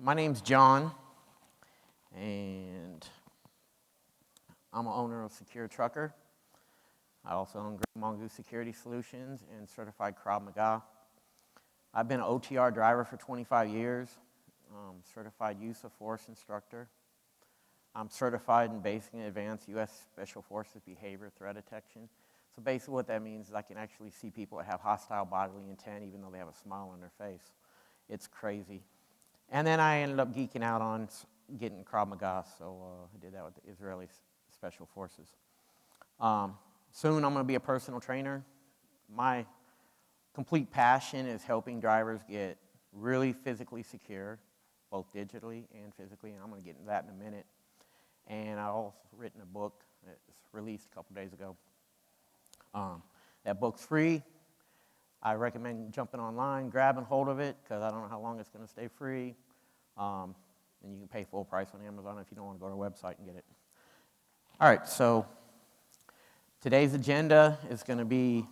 My name's John, and I'm an owner of Secure Trucker. I also own Great Mongoose Security Solutions and certified Krav Maga. I've been an OTR driver for 25 years, certified use of force instructor. I'm certified in basic and advanced U.S. Special Forces behavior threat detection. So basically what that means is I can actually see people that have hostile bodily intent even though they have a smile on their face. It's crazy. And then I ended up geeking out on getting Krav Maga, so I did that with the Israeli Special Forces. Soon I'm going to be a personal trainer. My complete passion is helping drivers get really physically secure, both digitally and physically, and I'm going to get into that in a minute. And I've also written a book that's released a couple days ago. That book's free. I recommend jumping online, grabbing hold of it, because I don't know how long it's going to stay free. And you can pay full price on Amazon if you don't want to go to our website and get it. All right, so today's agenda is going to be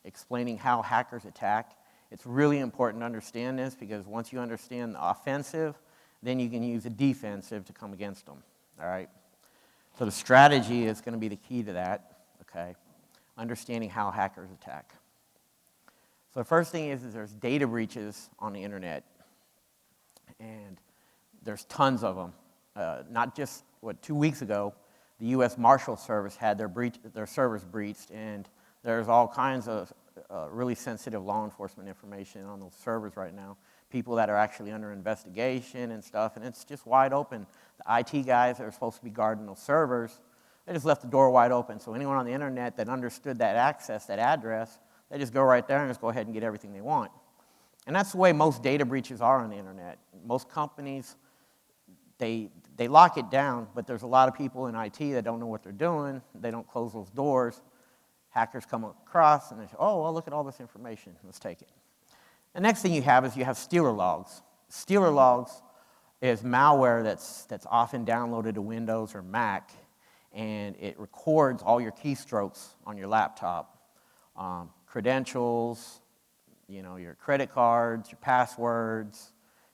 explaining how hackers attack. It's really important to understand this, because once you understand the offensive, then you can use the defensive to come against them. All right? So the strategy is going to be the key to that, okay? Understanding how hackers attack. So the first thing is there's data breaches on the internet, and there's tons of them. Not just, 2 weeks ago, the U.S. Marshal Service had their servers breached, and there's all kinds of really sensitive law enforcement information on those servers right now. People that are actually under investigation and stuff, and it's just wide open. The IT guys that are supposed to be guarding those servers, they just left the door wide open. So anyone on the internet that understood that access, that address, they just go right there and just go ahead and get everything they want. And that's the way most data breaches are on the internet. Most companies, they lock it down, but there's a lot of people in IT that don't know what they're doing. They don't close those doors. Hackers come across and they say, oh, well, look at all this information. Let's take it. The next thing you have stealer logs. Stealer logs is malware that's often downloaded to Windows or Mac, and it records all your keystrokes on your laptop. Credentials, your credit cards, your passwords,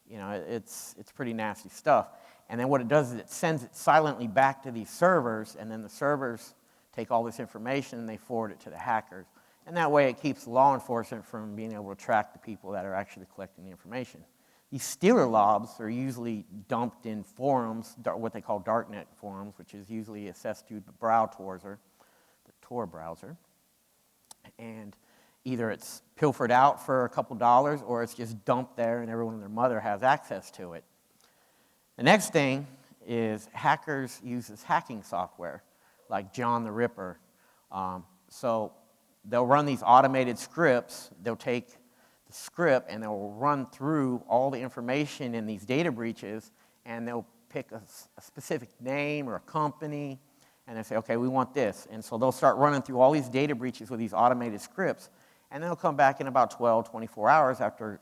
it's pretty nasty stuff. And then what it does is it sends it silently back to these servers, and then the servers take all this information and they forward it to the hackers. And that way it keeps law enforcement from being able to track the people that are actually collecting the information. These stealer logs are usually dumped in forums, what they call darknet forums, which is usually accessed through the Tor browser. And either it's pilfered out for a couple dollars, or it's just dumped there and everyone and their mother has access to it. The next thing is hackers use hacking software, like John the Ripper. So they'll run these automated scripts. They'll take the script and they'll run through all the information in these data breaches, and they'll pick a specific name or a company, and they say, okay, we want this. And so they'll start running through all these data breaches with these automated scripts, and they'll come back in about 12, 24 hours after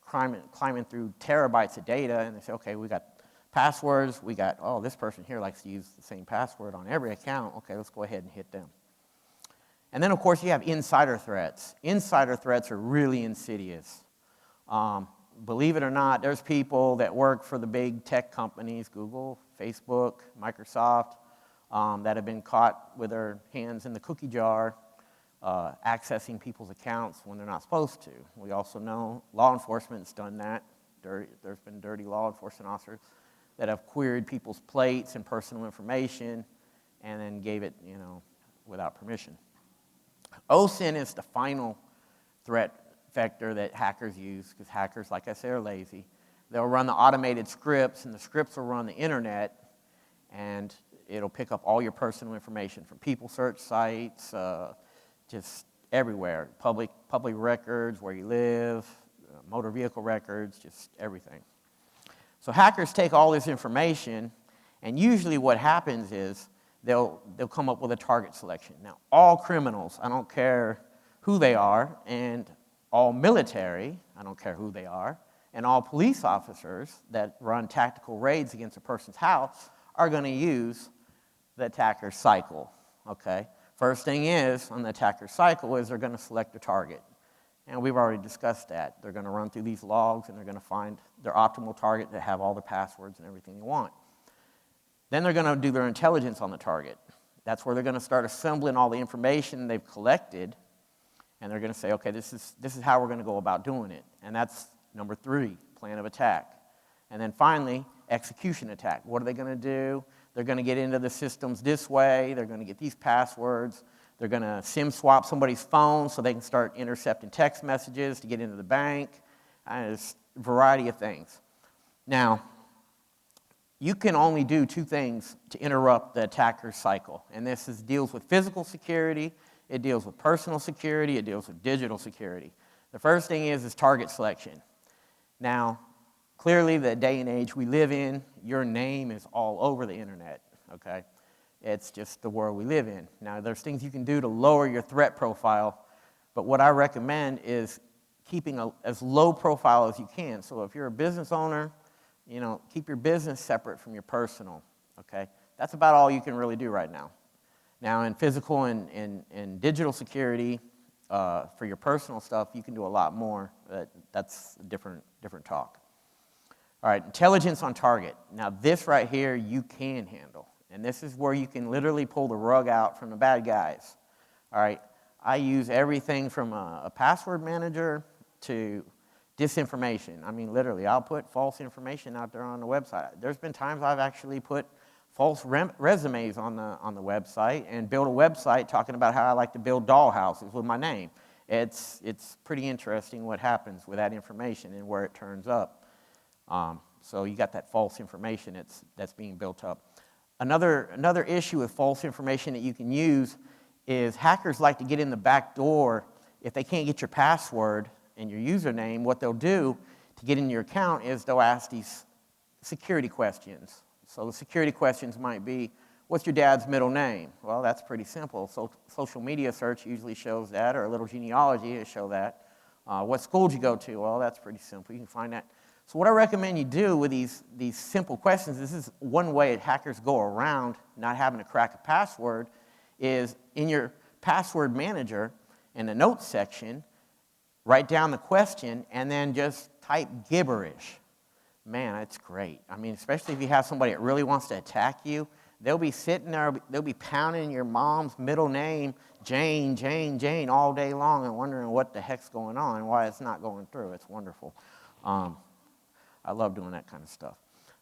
climbing through terabytes of data, and they say, okay, we got passwords, this person here likes to use the same password on every account. Okay, let's go ahead and hit them. And then, of course, you have insider threats. Insider threats are really insidious. Believe it or not, there's people that work for the big tech companies, Google, Facebook, Microsoft, that have been caught with their hands in the cookie jar, accessing people's accounts when they're not supposed to. We also know law enforcement's done that. There's been dirty law enforcement officers that have queried people's plates and personal information and then gave it, without permission. OSINT is the final threat vector that hackers use, because hackers, like I say, are lazy. They'll run the automated scripts, and the scripts will run the internet, and it'll pick up all your personal information from people search sites, just everywhere, public records, where you live, motor vehicle records, just everything. So hackers take all this information, and usually what happens is they'll come up with a target selection. Now, all criminals, I don't care who they are, and all military, I don't care who they are, and all police officers that run tactical raids against a person's house are going to use the attacker's cycle, okay? First thing is, on the attacker's cycle, is they're going to select a target. And we've already discussed that. They're going to run through these logs, and they're going to find their optimal target that have all the passwords and everything they want. Then they're going to do their intelligence on the target. That's where they're going to start assembling all the information they've collected, and they're going to say, okay, this is how we're going to go about doing it. And that's number 3, plan of attack. And then finally, execution attack. What are they going to do? They're going to get into the systems this way. They're going to get these passwords. They're going to SIM swap somebody's phone so they can start intercepting text messages to get into the bank. There's a variety of things. Now, you can only do 2 things to interrupt the attacker's cycle. And this deals with physical security, it deals with personal security, it deals with digital security. The first thing is target selection. Now, clearly the day and age we live in, your name is all over the internet, okay? It's just the world we live in. Now, there's things you can do to lower your threat profile, but what I recommend is keeping as low profile as you can. So if you're a business owner, keep your business separate from your personal, okay? That's about all you can really do right now. Now, in physical and digital security, for your personal stuff, you can do a lot more. That's a different talk. All right, intelligence on target. Now, this right here you can handle. And this is where you can literally pull the rug out from the bad guys. All right, I use everything from a password manager to disinformation. I mean, literally, I'll put false information out there on the website. There's been times I've actually put false resumes on the website and build a website talking about how I like to build dollhouses with my name. It's pretty interesting what happens with that information and where it turns up. So you got that false information that's being built up. Another issue with false information that you can use is hackers like to get in the back door. If they can't get your password and your username, what they'll do to get in your account is they'll ask these security questions. So the security questions might be, what's your dad's middle name? Well, that's pretty simple. So social media search usually shows that, or a little genealogy to show that. What school did you go to? Well, that's pretty simple. You can find that. So what I recommend you do with these simple questions, this is one way hackers go around not having to crack a password, is in your password manager, in the notes section, write down the question and then just type gibberish. Man, it's great. I mean, especially if you have somebody that really wants to attack you, they'll be sitting there, they'll be pounding your mom's middle name, Jane, Jane, Jane, all day long and wondering what the heck's going on and why it's not going through. It's wonderful. I love doing that kind of stuff.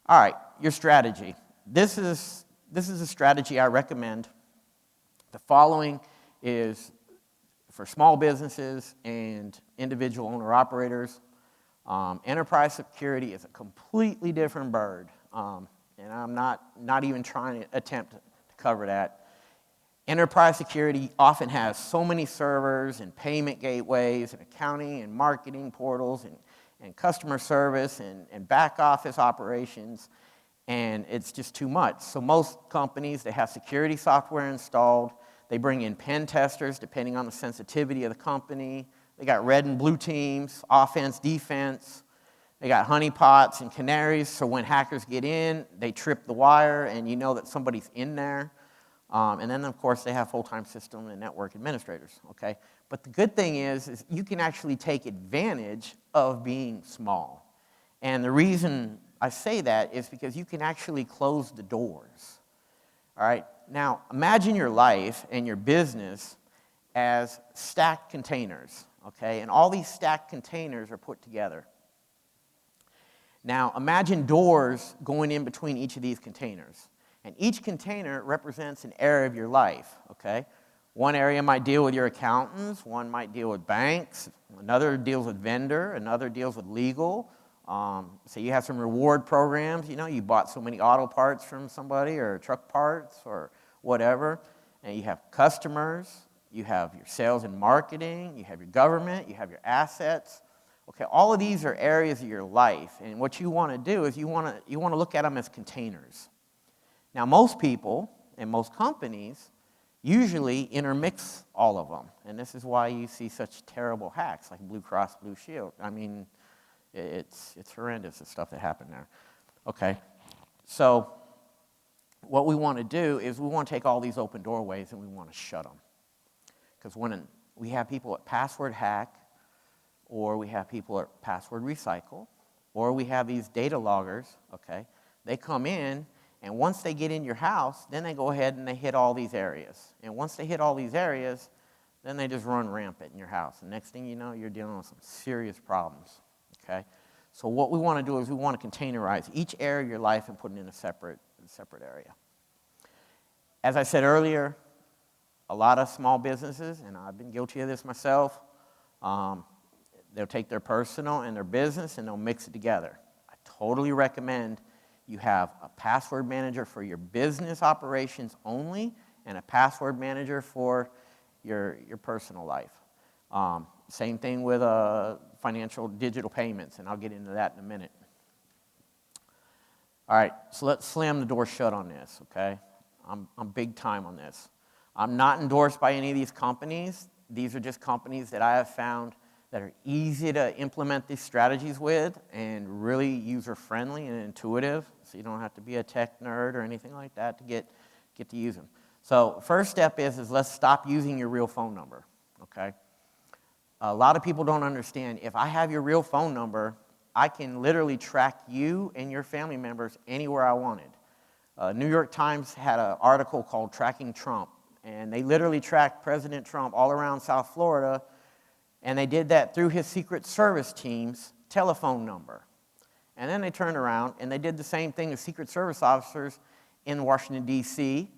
All right, your strategy. This is a strategy I recommend. The following is for small businesses and individual owner-operators. Enterprise security is a completely different bird, and I'm not even trying to attempt to cover that. Enterprise security often has so many servers and payment gateways and accounting and marketing portals and customer service and back office operations, and it's just too much. So most companies, they have security software installed. They bring in pen testers depending on the sensitivity of the company. They got red and blue teams, offense, defense. They got honeypots and canaries, so when hackers get in, they trip the wire and you know that somebody's in there. And then, of course, they have full-time system and network administrators, okay? But the good thing is you can actually take advantage of being small. And the reason I say that is because you can actually close the doors, all right? Now, imagine your life and your business as stacked containers, okay? And all these stacked containers are put together. Now, imagine doors going in between each of these containers. And each container represents an area of your life, okay? One area might deal with your accountants, one might deal with banks, another deals with vendor, another deals with legal. So you have some reward programs, you bought so many auto parts from somebody or truck parts or whatever. And you have customers, you have your sales and marketing, you have your government, you have your assets. Okay, all of these are areas of your life. And what you want to do is you want to look at them as containers. Now, most people and most companies usually intermix all of them. And this is why you see such terrible hacks like Blue Cross Blue Shield. I mean, it's horrendous, the stuff that happened there. Okay, so what we want to do is we want to take all these open doorways and we want to shut them. Because when we have people at password hack, or we have people at Password Recycle, or we have these data loggers, okay? They come in, and once they get in your house, then they go ahead and they hit all these areas. And once they hit all these areas, then they just run rampant in your house. And next thing you know, you're dealing with some serious problems, okay? So what we want to do is we want to containerize each area of your life and put it in a separate area. As I said earlier, a lot of small businesses, and I've been guilty of this myself, they'll take their personal and their business and they'll mix it together. I totally recommend you have a password manager for your business operations only and a password manager for your personal life. Same thing with financial digital payments, and I'll get into that in a minute. All right, so let's slam the door shut on this, okay? I'm big time on this. I'm not endorsed by any of these companies. These are just companies that I have found that are easy to implement these strategies with and really user-friendly and intuitive, so you don't have to be a tech nerd or anything like that to get to use them. So first step is let's stop using your real phone number, okay? A lot of people don't understand, if I have your real phone number, I can literally track you and your family members anywhere I wanted. New York Times had an article called Tracking Trump, and they literally tracked President Trump all around South Florida, and they did that through his Secret Service team's telephone number. And then they turned around and they did the same thing with Secret Service officers in Washington, D.C.,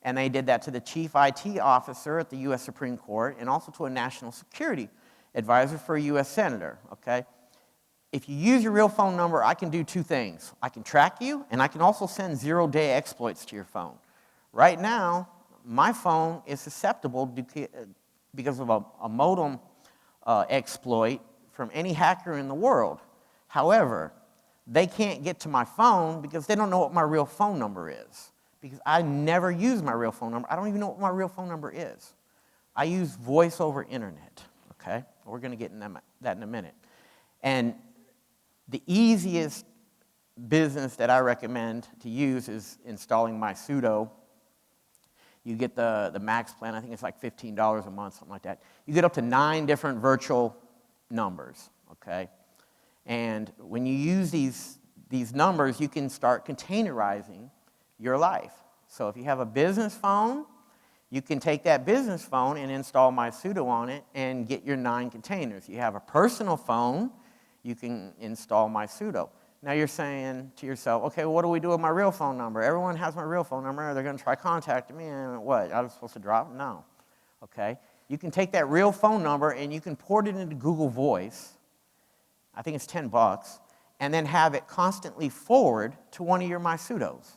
and they did that to the chief IT officer at the U.S. Supreme Court and also to a national security advisor for a U.S. senator, okay? If you use your real phone number, I can do two things. I can track you, and I can also send zero-day exploits to your phone. Right now, my phone is susceptible because of a modem exploit from any hacker in the world. However, they can't get to my phone because they don't know what my real phone number is. Because I never use my real phone number. I don't even know what my real phone number is. I use voice over internet, okay? We're going to get into that in a minute. And the easiest business that I recommend to use is installing my sudo. You get the max plan, I think it's like $15 a month, something like that. You get up to 9 different virtual numbers, okay? And when you use these numbers, you can start containerizing your life. So if you have a business phone, you can take that business phone and install my sudo on it and get your 9 containers. You have a personal phone, you can install my sudo. Now you're saying to yourself, okay, well, what do we do with my real phone number? Everyone has my real phone number. They're going to try contacting me, and what? I was supposed to drop? No. Okay? You can take that real phone number and you can port it into Google Voice. I think it's $10, and then have it constantly forward to one of your my sudos.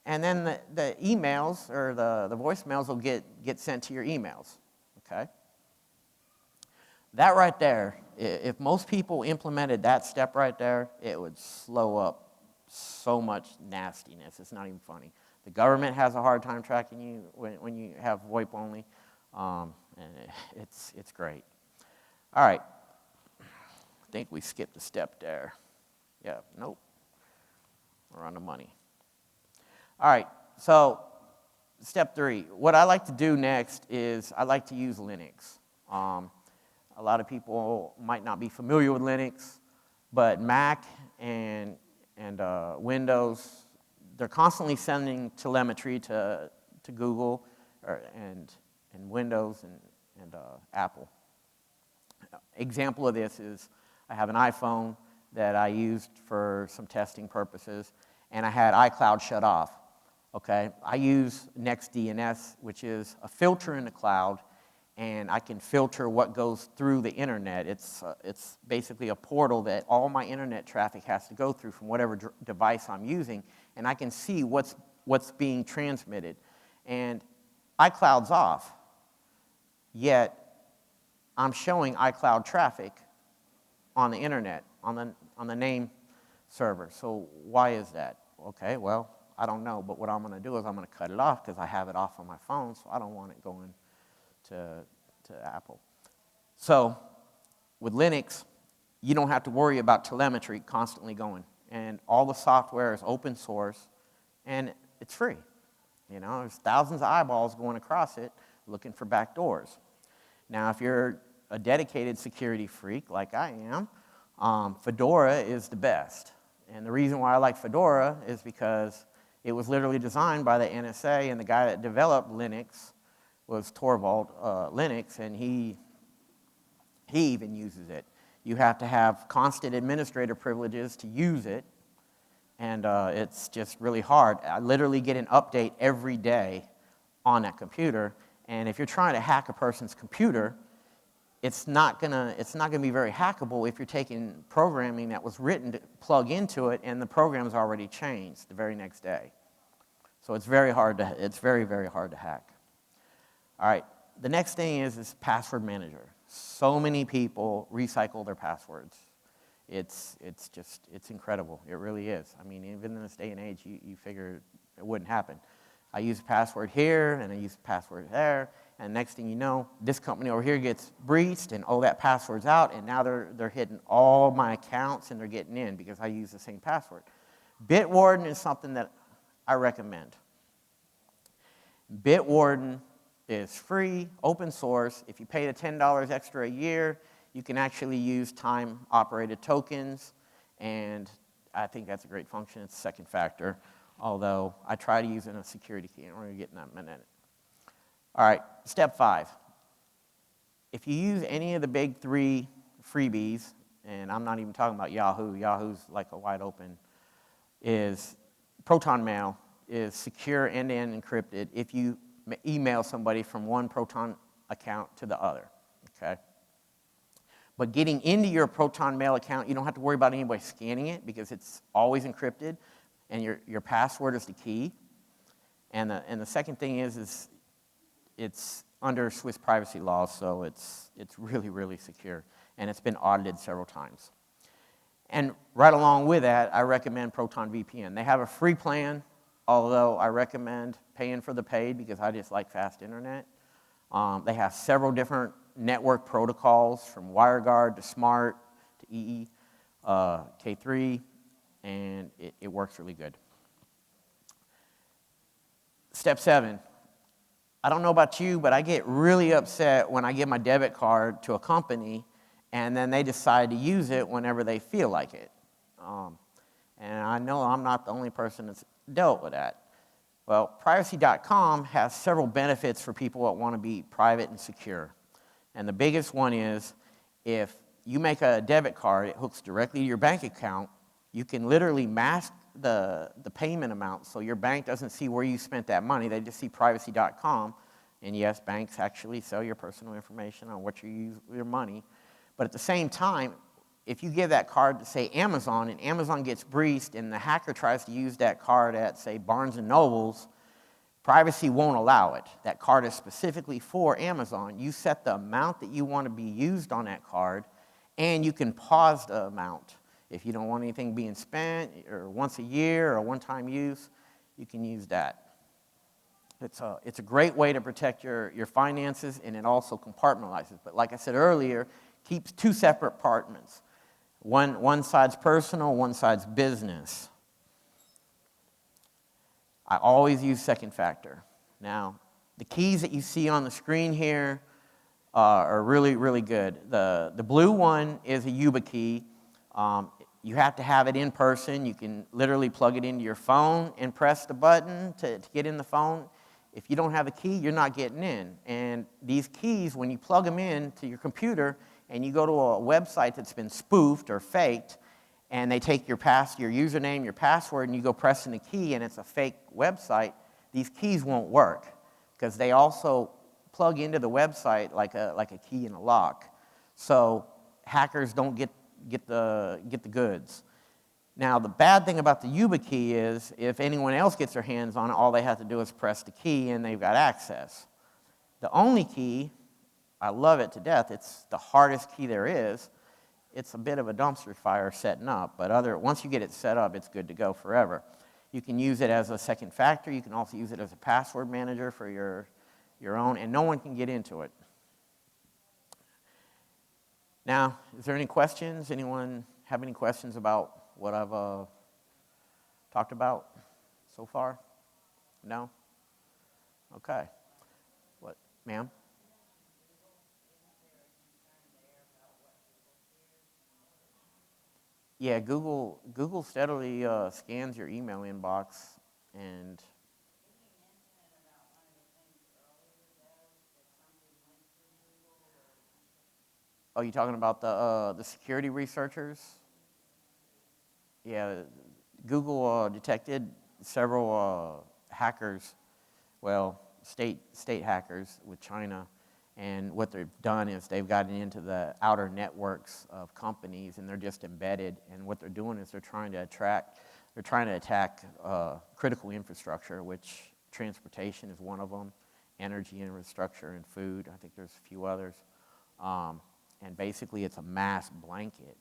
And then the emails or the voicemails will get sent to your emails, okay? That right there, if most people implemented that step right there, it would slow up so much nastiness. It's not even funny. The government has a hard time tracking you when you have VoIP only, and it's great. All right. I think we skipped a step there. Yeah, nope. We're on the money. All right, so step 3. What I like to do next is I like to use Linux. A lot of people might not be familiar with Linux, but Mac and Windows, they're constantly sending telemetry to Google and Windows and Apple. Example of this is I have an iPhone that I used for some testing purposes, and I had iCloud shut off. Okay, I use NextDNS, which is a filter in the cloud, and I can filter what goes through the internet. It's basically a portal that all my internet traffic has to go through from whatever device I'm using, and I can see what's being transmitted. And iCloud's off, yet I'm showing iCloud traffic on the internet, on the name server. So why is that? Okay, well, I don't know, but what I'm going to do is I'm going to cut it off because I have it off on my phone, so I don't want it going to Apple. So with Linux, you don't have to worry about telemetry constantly going. And all the software is open source, and it's free. You know, there's thousands of eyeballs going across it looking for back doors. Now, if you're a dedicated security freak like I am, Fedora is the best. And the reason why I like Fedora is because it was literally designed by the NSA, and the guy that developed Linux was Torvald Linux, and he even uses it. You have to have constant administrator privileges to use it, and it's just really hard. I literally get an update every day on that computer, and if you're trying to hack a person's computer, it's not gonna be very hackable if you're taking programming that was written to plug into it, and the program's already changed the very next day. So it's very, very hard to hack. All right, the next thing is password manager. So many people recycle their passwords. It's incredible. It really is. I mean, even in this day and age, you figure it wouldn't happen. I use a password here, and I use a password there, and next thing you know, this company over here gets breached, and oh, that password's out, and now they're hitting all my accounts, and they're getting in because I use the same password. Bitwarden is something that I recommend. Bitwarden is free, open source. If you pay the $10 extra a year, you can actually use time-operated tokens, and I think that's a great function. It's a second factor, although I try to use it in a security key, and we're going to get in that in a minute. All right, step 5. If you use any of the big 3 freebies, and I'm not even talking about Yahoo, Yahoo's like a wide open, is Proton Mail is secure end-to-end encrypted if you email somebody from one Proton account to the other, okay? But getting into your Proton Mail account, you don't have to worry about anybody scanning it because it's always encrypted, and your password is the key. And the second thing is it's under Swiss privacy laws, so it's really, really secure, and it's been audited several times. And right along with that, I recommend Proton VPN. They have a free plan, although I recommend paying for the paid because I just like fast internet. They have several different network protocols from WireGuard to SMART to EE, K3, and it works really good. Step 7. I don't know about you, but I get really upset when I give my debit card to a company and then they decide to use it whenever they feel like it. And I know I'm not the only person that's dealt with that. Well, privacy.com has several benefits for people that want to be private and secure. And the biggest one is if you make a debit card, it hooks directly to your bank account, you can literally mask the payment amount so your bank doesn't see where you spent that money. They just see privacy.com. And yes, banks actually sell your personal information on what you use with your money. But at the same time, if you give that card to, say, Amazon, and Amazon gets breached and the hacker tries to use that card at, say, Barnes & Noble's, privacy won't allow it. That card is specifically for Amazon. You set the amount that you want to be used on that card, and you can pause the amount. If you don't want anything being spent, or once a year, or one-time use, you can use that. It's a great way to protect your finances, and it also compartmentalizes. But like I said earlier, keeps 2 separate compartments. One side's personal, one side's business. I always use second factor. Now, the keys that you see on the screen here are really, really good. The blue one is a YubiKey. You have to have it in person. You can literally plug it into your phone and press the button to get in the phone. If you don't have a key, you're not getting in. And these keys, when you plug them in to your computer and you go to a website that's been spoofed or faked, and they take your username, your password, and you go pressing the key and it's a fake website, these keys won't work because they also plug into the website like a key in a lock. So hackers don't get the goods. Now, the bad thing about the YubiKey is if anyone else gets their hands on it, all they have to do is press the key and they've got access. The only key, I love it to death, it's the hardest key there is. It's a bit of a dumpster fire setting up, but once you get it set up, it's good to go forever. You can use it as a second factor. You can also use it as a password manager for your own, and no one can get into it. Now, is there any questions? Anyone have any questions about what I've talked about so far? No? Okay. What, ma'am? Yeah, Google steadily scans your email inbox, and oh, you talking about the security researchers? Yeah, Google detected several hackers, well, state hackers with China, and what they've done is they've gotten into the outer networks of companies, and they're just embedded. And what they're doing is they're trying to attack critical infrastructure, which transportation is one of them, energy infrastructure, and food. I think there's a few others. And basically, it's a mass blanket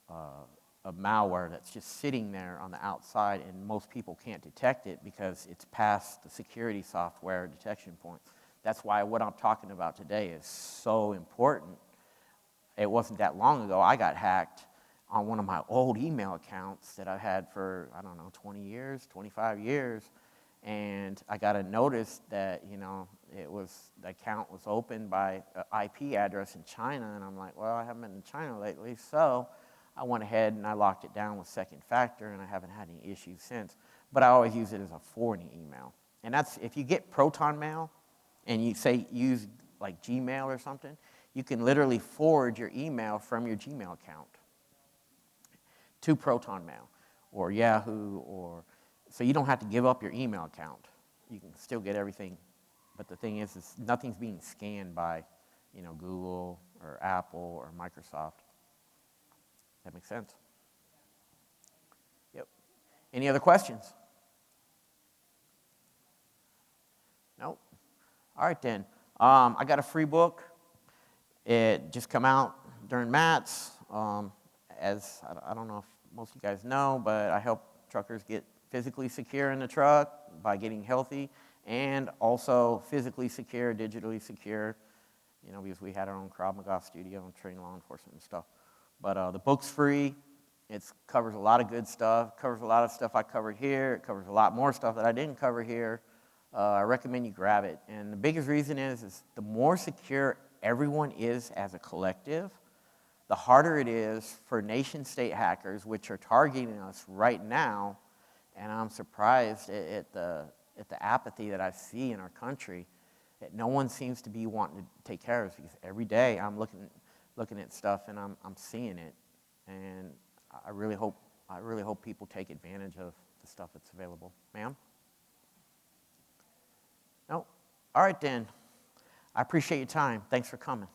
of malware that's just sitting there on the outside, and most people can't detect it because it's past the security software detection point. That's why what I'm talking about today is so important. It wasn't that long ago I got hacked on one of my old email accounts that I've had for, I don't know, 20 years, 25 years, and I got a notice that, the account was opened by an IP address in China, and I'm like, well, I haven't been in China lately, so I went ahead and I locked it down with second factor, and I haven't had any issues since. But I always use it as a forwarding email. And that's, if you get Proton Mail, and you say use like Gmail or something, you can literally forward your email from your Gmail account to Proton Mail or Yahoo, so you don't have to give up your email account. You can still get everything. But the thing is nothing's being scanned by, Google or Apple or Microsoft. That makes sense? Yep. Any other questions? Nope. All right, then. I got a free book. It just come out during MATS. As I don't know if most of you guys know, but I help truckers get physically secure in the truck by getting healthy, and also physically secure, digitally secure, because we had our own Krav Maga studio and train law enforcement and stuff. But the book's free. It covers a lot of good stuff. Covers a lot of stuff I covered here. It covers a lot more stuff that I didn't cover here. I recommend you grab it. And the biggest reason is the more secure everyone is as a collective, the harder it is for nation-state hackers, which are targeting us right now. And I'm surprised at the apathy that I see in our country, that no one seems to be wanting to take care of us, because every day I'm looking at stuff and I'm seeing it. And I really hope people take advantage of the stuff that's available. Ma'am? No? All right, then. I appreciate your time. Thanks for coming.